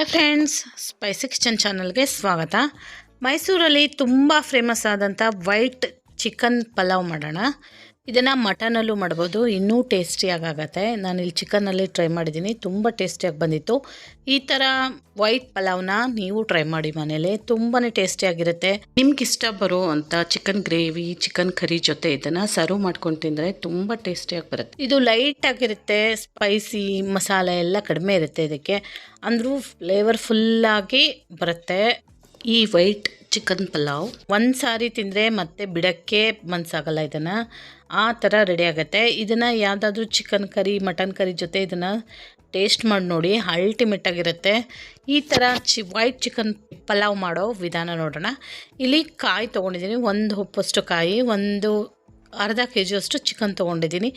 Hi friends, spicy kitchen ಚಾನಲ್ಗೆ ಸ್ವಾಗತ. ಮೈಸೂರಲ್ಲಿ ತುಂಬ ಫೇಮಸ್ ಆದಂಥ ವೈಟ್ ಚಿಕನ್ ಪಲಾವ್ ಮಾಡೋಣ. ಇದನ್ನು ಮಟನಲ್ಲೂ ಮಾಡ್ಬೋದು, ಇನ್ನೂ ಟೇಸ್ಟಿಯಾಗತ್ತೆ. ನಾನಿಲ್ಲಿ ಚಿಕನಲ್ಲಿ ಟ್ರೈ ಮಾಡಿದ್ದೀನಿ, ತುಂಬ ಟೇಸ್ಟಿಯಾಗಿ ಬಂದಿತ್ತು. ಈ ಥರ ವೈಟ್ ಪಲಾವ್ನ ನೀವು ಟ್ರೈ ಮಾಡಿ ಮನೇಲಿ, ತುಂಬಾ ಟೇಸ್ಟಿಯಾಗಿರುತ್ತೆ. ನಿಮ್ಗೆ ಇಷ್ಟ ಬರೋ ಅಂಥ ಚಿಕನ್ ಗ್ರೇವಿ, ಚಿಕನ್ ಕರಿ ಜೊತೆ ಇದನ್ನು ಸರ್ವ್ ಮಾಡ್ಕೊಂಡು ತಿಂದರೆ ತುಂಬ ಟೇಸ್ಟಿಯಾಗಿ ಬರುತ್ತೆ. ಇದು ಲೈಟ್ ಆಗಿರುತ್ತೆ, ಸ್ಪೈಸಿ ಮಸಾಲೆ ಎಲ್ಲ ಕಡಿಮೆ ಇರುತ್ತೆ ಇದಕ್ಕೆ, ಅಂದರೂ ಫ್ಲೇವರ್ಫುಲ್ಲಾಗಿ ಬರುತ್ತೆ ಈ ವೈಟ್ ಚಿಕನ್ ಪಲಾವ್. ಒಂದು ಸಾರಿ ತಿಂದರೆ ಮತ್ತೆ ಬಿಡೋಕ್ಕೆ ಮನಸ್ಸಾಗಲ್ಲ. ಇದನ್ನು ಆ ಥರ ರೆಡಿ ಆಗುತ್ತೆ. ಇದನ್ನು ಯಾವುದಾದ್ರೂ ಚಿಕನ್ ಕರಿ, ಮಟನ್ ಕರಿ ಜೊತೆ ಇದನ್ನು ಟೇಸ್ಟ್ ಮಾಡಿ ನೋಡಿ, ಅಲ್ಟಿಮೇಟ್ ಆಗಿರುತ್ತೆ. ಈ ಥರ ವೈಟ್ ಚಿಕನ್ ಪಲಾವ್ ಮಾಡೋ ವಿಧಾನ ನೋಡೋಣ. ಇಲ್ಲಿ ಕಾಯಿ ತೊಗೊಂಡಿದ್ದೀನಿ, ಒಂದು ಉಪ್ಪಷ್ಟು ಕಾಯಿ, ಒಂದು ಅರ್ಧ kg ಚಿಕನ್ ತೊಗೊಂಡಿದ್ದೀನಿ.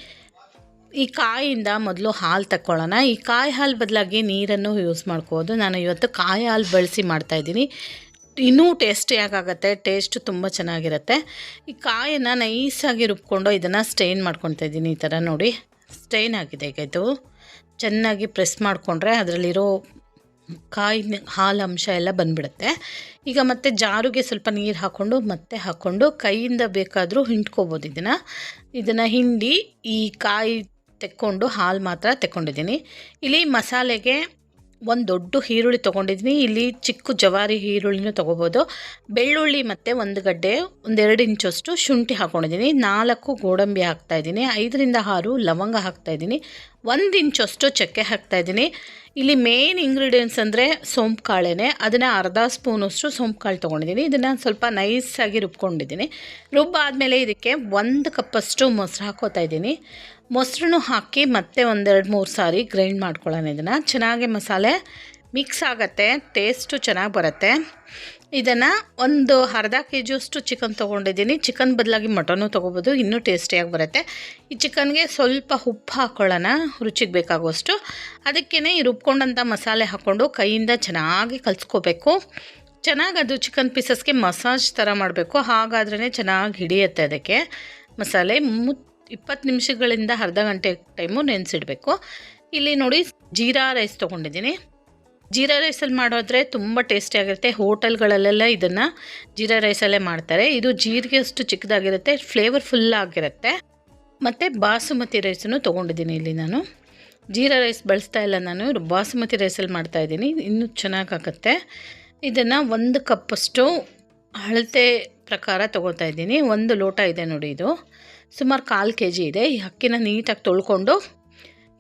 ಈ ಕಾಯಿಯಿಂದ ಮೊದಲು ಹಾಲು ತಗೊಳ್ಳೋಣ. ಈ ಕಾಯಿ ಹಾಲು ಬದಲಾಗಿ ನೀರನ್ನು ಯೂಸ್ ಮಾಡ್ಕೋಬೋದು. ನಾನು ಇವತ್ತು ಕಾಯಿ ಹಾಲು ಬಳಸಿ ಮಾಡ್ತಾಯಿದ್ದೀನಿ, ಇನ್ನೂ ಟೇಸ್ಟಿಯಾಗತ್ತೆ. ಟೇಸ್ಟು ತುಂಬ ಚೆನ್ನಾಗಿರುತ್ತೆ. ಈ ಕಾಯನ್ನು ನೈಸಾಗಿ ರುಬ್ಕೊಂಡು ಇದನ್ನು ಸ್ಟೈನ್ ಮಾಡ್ಕೊತಾ ಇದ್ದೀನಿ. ಈ ಥರ ನೋಡಿ, ಸ್ಟೈನ್ ಆಗಿದೆ. ಈಗ ಇದು ಚೆನ್ನಾಗಿ ಪ್ರೆಸ್ ಮಾಡಿಕೊಂಡ್ರೆ ಅದರಲ್ಲಿರೋ ಕಾಯಿ ಹಾಲು ಅಂಶ ಎಲ್ಲ ಬಂದುಬಿಡುತ್ತೆ. ಈಗ ಮತ್ತೆ ಜಾರಿಗೆ ಸ್ವಲ್ಪ ನೀರು ಹಾಕ್ಕೊಂಡು ಕೈಯಿಂದ ಬೇಕಾದರೂ ಹಿಂಡ್ಕೋಬೋದು. ಇದನ್ನು ಹಿಂಡಿ ಈ ಕಾಯಿ ತೆಕ್ಕೊಂಡು ಹಾಲು ಮಾತ್ರ ತೆಕ್ಕೊಂಡಿದ್ದೀನಿ. ಇಲ್ಲಿ ಮಸಾಲೆಗೆ ಒಂದು ದೊಡ್ಡ ಈರುಳ್ಳಿ ತೊಗೊಂಡಿದ್ದೀನಿ. ಇಲ್ಲಿ ಚಿಕ್ಕ ಜವಾರಿ ಈರುಳ್ಳಿನೂ ತೊಗೋಬೋದು. ಬೆಳ್ಳುಳ್ಳಿ ಮತ್ತು ಒಂದು ಗಡ್ಡೆ, 1-2 ಇಂಚಷ್ಟು ಶುಂಠಿ ಹಾಕ್ಕೊಂಡಿದ್ದೀನಿ. 4 ಗೋಡಂಬಿ ಹಾಕ್ತಾಯಿದ್ದೀನಿ. 5-6 ಲವಂಗ ಹಾಕ್ತಾಯಿದ್ದೀನಿ. 1 ಇಂಚಷ್ಟು ಚಕ್ಕೆ ಹಾಕ್ತಾಯಿದ್ದೀನಿ. ಇಲ್ಲಿ ಮೇನ್ ಇಂಗ್ರೀಡಿಯೆಂಟ್ಸ್ ಅಂದರೆ ಸೋಂಪು ಕಾಳೇನೆ. ಅದನ್ನು ಅರ್ಧ ಸ್ಪೂನಷ್ಟು ಸೋಂಪು ಕಾಳು ತೊಗೊಂಡಿದ್ದೀನಿ. ಇದನ್ನು ಸ್ವಲ್ಪ ನೈಸಾಗಿ ರುಬ್ಕೊಂಡಿದ್ದೀನಿ. ರುಬ್ಬಾದಮೇಲೆ ಇದಕ್ಕೆ 1 ಕಪ್ಪಷ್ಟು ಮೊಸರು ಹಾಕ್ಕೋತಾ ಇದ್ದೀನಿ. ಮೊಸರನ್ನು ಹಾಕಿ ಮತ್ತೆ 1-2-3 ಸಾರಿ ಗ್ರೈಂಡ್ ಮಾಡ್ಕೊಳ್ಳೋಣ. ಇದನ್ನು ಚೆನ್ನಾಗಿ ಮಸಾಲೆ ಮಿಕ್ಸ್ ಆಗುತ್ತೆ, ಟೇಸ್ಟು ಚೆನ್ನಾಗಿ ಬರುತ್ತೆ. ಇದನ್ನು ಒಂದು ಅರ್ಧ kg ಚಿಕನ್ ತೊಗೊಂಡಿದ್ದೀನಿ. ಚಿಕನ್ ಬದಲಾಗಿ ಮಟನ್ನು ತೊಗೋಬೋದು, ಇನ್ನೂ ಟೇಸ್ಟಿಯಾಗಿ ಬರುತ್ತೆ. ಈ ಚಿಕನ್ಗೆ ಸ್ವಲ್ಪ ಉಪ್ಪು ಹಾಕ್ಕೊಳ್ಳೋಣ, ರುಚಿಗೆ ಬೇಕಾಗುವಷ್ಟು. ಅದಕ್ಕೇ ಈ ರುಬ್ಕೊಂಡಂಥ ಮಸಾಲೆ ಹಾಕ್ಕೊಂಡು ಕೈಯಿಂದ ಚೆನ್ನಾಗಿ ಕಲಿಸ್ಕೋಬೇಕು. ಚೆನ್ನಾಗಿ ಅದು ಚಿಕನ್ ಪೀಸಸ್ಗೆ ಮಸಾಜ್ ಥರ ಮಾಡಬೇಕು, ಹಾಗಾದ್ರೇ ಚೆನ್ನಾಗಿ ಹಿಡಿಯುತ್ತೆ ಅದಕ್ಕೆ ಮಸಾಲೆ. 20 ನಿಮಿಷಗಳಿಂದ ಅರ್ಧ ಗಂಟೆ ಟೈಮು ನೆನೆಸಿಡಬೇಕು. ಇಲ್ಲಿ ನೋಡಿ, ಜೀರಾ ರೈಸ್ ತೊಗೊಂಡಿದ್ದೀನಿ. ಜೀರಾ ರೈಸಲ್ಲಿ ಮಾಡೋದ್ರೆ ತುಂಬ ಟೇಸ್ಟಿಯಾಗಿರುತ್ತೆ. ಹೋಟೆಲ್ಗಳಲ್ಲೆಲ್ಲ ಇದನ್ನು ಜೀರಾ ರೈಸಲ್ಲೇ ಮಾಡ್ತಾರೆ. ಇದು ಜೀರಿಗೆ ಅಷ್ಟು ಚಿಕ್ಕದಾಗಿರುತ್ತೆ, ಫ್ಲೇವರ್ಫುಲ್ಲಾಗಿರುತ್ತೆ. ಮತ್ತು ಬಾಸುಮತಿ ರೈಸನ್ನು ತೊಗೊಂಡಿದ್ದೀನಿ. ಇಲ್ಲಿ ನಾನು ಜೀರಾ ರೈಸ್ ಬಳಸ್ತಾ ಇಲ್ಲ, ನಾನು ಬಾಸುಮತಿ ರೈಸಲ್ಲಿ ಮಾಡ್ತಾಯಿದ್ದೀನಿ, ಇನ್ನೂ ಚೆನ್ನಾಗಾಗುತ್ತೆ. ಇದನ್ನು 1 ಕಪ್ಪಷ್ಟು ಅಳತೆ ಪ್ರಕಾರ ತೊಗೋತಾ ಇದ್ದೀನಿ. 1 ಲೋಟ ಇದೆ ನೋಡಿ, ಇದು ಸುಮಾರು 1/4 kg ಇದೆ. ಈ ಅಕ್ಕಿನ ನೀಟಾಗಿ ತೊಳ್ಕೊಂಡು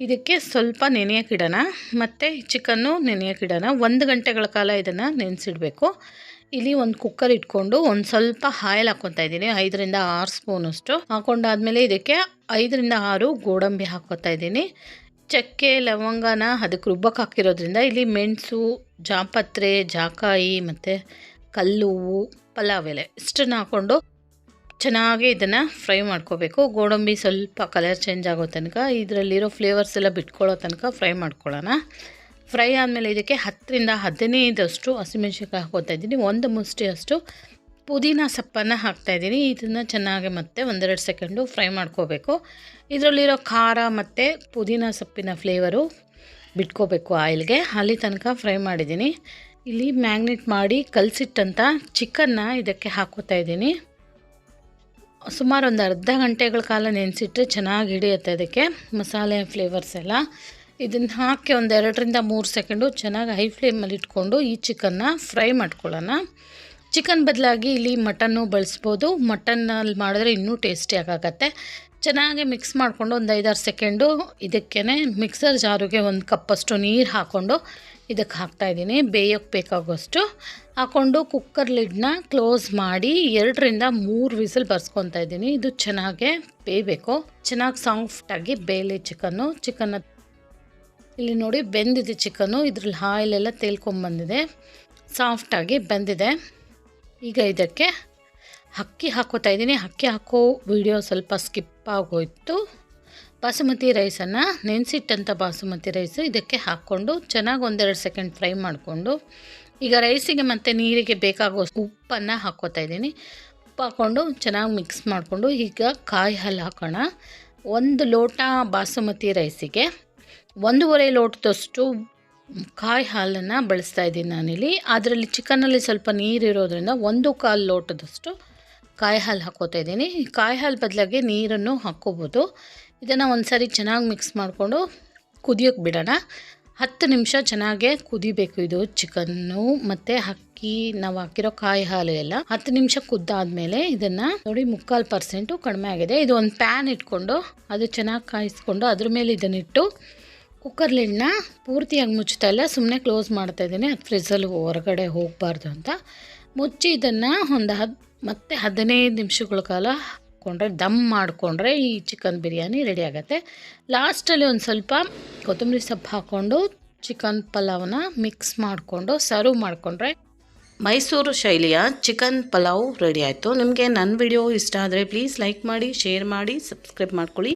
ಇದಕ್ಕೆ ಸ್ವಲ್ಪ ನೆನೆಯೋಕ್ಕಿಡೋಣ, ಮತ್ತು ಚಿಕನ್ನು ನೆನೆಯೋಕ್ಕಿಡೋಣ. 1 ಗಂಟೆಗಳ ಕಾಲ ಇದನ್ನು ನೆನೆಸಿಡಬೇಕು. ಇಲ್ಲಿ ಒಂದು ಕುಕ್ಕರ್ ಇಟ್ಕೊಂಡು ಒಂದು ಸ್ವಲ್ಪ ಆಯಿಲ್ ಹಾಕ್ಕೊತಾ ಇದ್ದೀನಿ, 5-6 ಸ್ಪೂನಷ್ಟು ಹಾಕ್ಕೊಂಡಾದ್ಮೇಲೆ ಇದಕ್ಕೆ 5-6 ಗೋಡಂಬಿ ಹಾಕ್ಕೊತಾ ಇದ್ದೀನಿ. ಚಕ್ಕೆ ಲವಂಗನ ಅದಕ್ಕೆ ರುಬ್ಬಕ್ಕೆ ಹಾಕಿರೋದ್ರಿಂದ ಇಲ್ಲಿ ಮೆಣಸು, ಜಾಪತ್ರೆ, ಜಾಕಾಯಿ ಮತ್ತು ಕಲ್ಲುವು, ಪಲಾವ್ ಎಲೆ ಇಷ್ಟನ್ನು ಹಾಕ್ಕೊಂಡು ಚೆನ್ನಾಗಿ ಇದನ್ನು ಫ್ರೈ ಮಾಡ್ಕೋಬೇಕು. ಗೋಡಂಬಿ ಸ್ವಲ್ಪ ಕಲರ್ ಚೇಂಜ್ ಆಗೋ ತನಕ, ಇದರಲ್ಲಿರೋ ಫ್ಲೇವರ್ಸ್ ಎಲ್ಲ ಬಿಟ್ಕೊಳ್ಳೋ ತನಕ ಫ್ರೈ ಮಾಡ್ಕೊಳ್ಳೋಣ. ಫ್ರೈ ಆದಮೇಲೆ ಇದಕ್ಕೆ 10-15 ಹಸಿಮೆಣ್ಸಿನ್ಕಾಯಿ ಹಾಕ್ಕೋತಾ ಇದ್ದೀನಿ. 1 ಮುಷ್ಟಿಯಷ್ಟು ಪುದೀನ ಸೊಪ್ಪನ್ನು ಹಾಕ್ತಾಯಿದ್ದೀನಿ. ಇದನ್ನು ಚೆನ್ನಾಗಿ ಮತ್ತೆ 1-2 ಸೆಕೆಂಡು ಫ್ರೈ ಮಾಡ್ಕೋಬೇಕು. ಇದರಲ್ಲಿರೋ ಖಾರ ಮತ್ತು ಪುದೀನ ಸೊಪ್ಪಿನ ಫ್ಲೇವರು ಬಿಟ್ಕೋಬೇಕು ಆಯಿಲ್ಗೆ, ಅಲ್ಲಿ ತನಕ ಫ್ರೈ ಮಾಡಿದ್ದೀನಿ. ಇಲ್ಲಿ ಮ್ಯಾಗ್ನೇಟ್ ಮಾಡಿ ಕಲಸಿಟ್ಟಂಥ ಚಿಕನ್ನ ಇದಕ್ಕೆ ಹಾಕ್ಕೋತಾ ಇದ್ದೀನಿ. ಸುಮಾರು ಒಂದು ಅರ್ಧ ಗಂಟೆಗಳ ಕಾಲ ನೆನೆಸಿಟ್ರೆ ಚೆನ್ನಾಗಿ ಹಿಡಿಯುತ್ತೆ ಅದಕ್ಕೆ ಮಸಾಲೆ ಫ್ಲೇವರ್ಸ್ ಎಲ್ಲ. ಇದನ್ನು ಹಾಕಿ 2-3 ಸೆಕೆಂಡು ಚೆನ್ನಾಗಿ ಹೈ ಫ್ಲೇಮಲ್ಲಿ ಇಟ್ಕೊಂಡು ಈ ಚಿಕನ್ನ ಫ್ರೈ ಮಾಡ್ಕೊಳ್ಳೋಣ. ಚಿಕನ್ ಬದಲಾಗಿ ಇಲ್ಲಿ ಮಟನ್ನು ಬಳಸ್ಬೋದು. ಮಟನ್ನಲ್ಲಿ ಮಾಡಿದ್ರೆ ಇನ್ನೂ ಟೇಸ್ಟಿಯಾಗತ್ತೆ. ಚೆನ್ನಾಗಿ ಮಿಕ್ಸ್ ಮಾಡಿಕೊಂಡು ಒಂದು 5-6 ಸೆಕೆಂಡು ಇದಕ್ಕೇ ಮಿಕ್ಸರ್ ಜಾರಿಗೆ 1 ಕಪ್ಪಷ್ಟು ನೀರು ಹಾಕ್ಕೊಂಡು ಇದಕ್ಕೆ ಹಾಕ್ತಾಯಿದ್ದೀನಿ. ಬೇಯೋಕ್ಕೆ ಬೇಕಾಗುವಷ್ಟು ಹಾಕ್ಕೊಂಡು ಕುಕ್ಕರ್ ಲಿಡ್ನ ಕ್ಲೋಸ್ ಮಾಡಿ 2-3 ವಿಸಿಲ್ ಬರ್ಸ್ಕೊತಾ ಇದ್ದೀನಿ. ಇದು ಚೆನ್ನಾಗೆ ಬೇಯಬೇಕು, ಚೆನ್ನಾಗಿ ಸಾಫ್ಟಾಗಿ ಬೇಯಲಿ ಚಿಕನ್ನು. ಇಲ್ಲಿ ನೋಡಿ ಬೆಂದಿದೆ ಚಿಕನ್ನು, ಇದ್ರಲ್ಲಿ ಆಯಿಲೆಲ್ಲ ತೇಲ್ಕೊಂಬಂದಿದೆ, ಸಾಫ್ಟಾಗಿ ಬೆಂದಿದೆ. ಈಗ ಇದಕ್ಕೆ ಅಕ್ಕಿ ಹಾಕ್ಕೋತಾ ಇದ್ದೀನಿ. ಅಕ್ಕಿ ಹಾಕೋ ವಿಡಿಯೋ ಸ್ವಲ್ಪ ಸ್ಕಿಪ್ ಆಗೋಯ್ತು. ಬಾಸುಮತಿ ರೈಸನ್ನು ನೆನೆಸಿಟ್ಟಂಥ ಬಾಸುಮತಿ ರೈಸು ಇದಕ್ಕೆ ಹಾಕ್ಕೊಂಡು ಚೆನ್ನಾಗಿ 1-2 ಸೆಕೆಂಡ್ ಫ್ರೈ ಮಾಡಿಕೊಂಡು ಈಗ ರೈಸಿಗೆ ಮತ್ತು ನೀರಿಗೆ ಬೇಕಾಗೋ ಉಪ್ಪನ್ನು ಹಾಕ್ಕೋತಾ ಇದ್ದೀನಿ. ಉಪ್ಪು ಹಾಕ್ಕೊಂಡು ಚೆನ್ನಾಗಿ ಮಿಕ್ಸ್ ಮಾಡಿಕೊಂಡು ಈಗ ಕಾಯಿ ಹಾಲು ಹಾಕೋಣ. 1 ಲೋಟ ಬಾಸುಮತಿ ರೈಸಿಗೆ 1.5 ಲೋಟದಷ್ಟು ಕಾಯಿ ಹಾಲನ್ನು ಬಳಸ್ತಾ ಇದ್ದೀನಿ ನಾನಿಲ್ಲಿ. ಅದರಲ್ಲಿ ಚಿಕನಲ್ಲಿ ಸ್ವಲ್ಪ ನೀರಿರೋದ್ರಿಂದ 1/4 ಲೋಟದಷ್ಟು ಕಾಯಿ ಹಾಲು ಹಾಕ್ಕೋತಾ ಇದ್ದೀನಿ. ಕಾಯಿ ಹಾಲು ಬದಲಾಗಿ ನೀರನ್ನು ಹಾಕ್ಕೋಬೋದು. ಇದನ್ನು ಒಂದು ಸಾರಿ ಚೆನ್ನಾಗಿ ಮಿಕ್ಸ್ ಮಾಡಿಕೊಂಡು ಕುದಿಯೋಕ್ಕೆ ಬಿಡೋಣ. 10 ನಿಮಿಷ ಚೆನ್ನಾಗೇ ಕುದಿಬೇಕು. ಇದು ಚಿಕನ್ನು ಮತ್ತು ನಾವು ಹಾಕಿರೋ ಕಾಯಿ ಹಾಲು ಎಲ್ಲ 10 ನಿಮಿಷ ಕುದ್ದಾದಮೇಲೆ ಇದನ್ನು ನೋಡಿ 3/4% ಕಡಿಮೆ ಆಗಿದೆ. ಇದು ಒಂದು ಪ್ಯಾನ್ ಇಟ್ಕೊಂಡು ಅದು ಚೆನ್ನಾಗಿ ಕಾಯಿಸ್ಕೊಂಡು ಅದ್ರ ಮೇಲೆ ಇದನ್ನಿಟ್ಟು ಕುಕ್ಕರ್ ಲಿಡ್ನ ಪೂರ್ತಿಯಾಗಿ ಮುಚ್ತಾ ಇಲ್ಲ, ಸುಮ್ಮನೆ ಕ್ಲೋಸ್ ಮಾಡ್ತಾ ಇದ್ದೀನಿ. ಅದು ಫ್ರಿಜ್ಜಲ್ಲಿ ಹೊರಗಡೆ ಹೋಗಬಾರ್ದು ಅಂತ ಮುಚ್ಚಿ ಇದನ್ನು ಮತ್ತೆ 15 ನಿಮಿಷಗಳ ಕಾಲ ದಮ್ ಮಾಡಿಕೊಂಡ್ರೆ ಈ ಚಿಕನ್ ಬಿರಿಯಾನಿ ರೆಡಿ ಆಗುತ್ತೆ. ಲಾಸ್ಟಲ್ಲಿ ಒಂದು ಸ್ವಲ್ಪ ಕೊತ್ತಂಬರಿ ಸೊಪ್ಪು ಹಾಕ್ಕೊಂಡು ಚಿಕನ್ ಪಲಾವ್ನ ಮಿಕ್ಸ್ ಮಾಡಿಕೊಂಡು ಸರ್ವ್ ಮಾಡಿಕೊಂಡ್ರೆ ಮೈಸೂರು ಶೈಲಿಯ ಚಿಕನ್ ಪಲಾವ್ ರೆಡಿ ಆಯಿತು. ನಿಮಗೆ ನನ್ನ ವಿಡಿಯೋ ಇಷ್ಟ ಆದರೆ ಪ್ಲೀಸ್ ಲೈಕ್ ಮಾಡಿ, ಶೇರ್ ಮಾಡಿ, ಸಬ್ಸ್ಕ್ರೈಬ್ ಮಾಡ್ಕೊಳ್ಳಿ.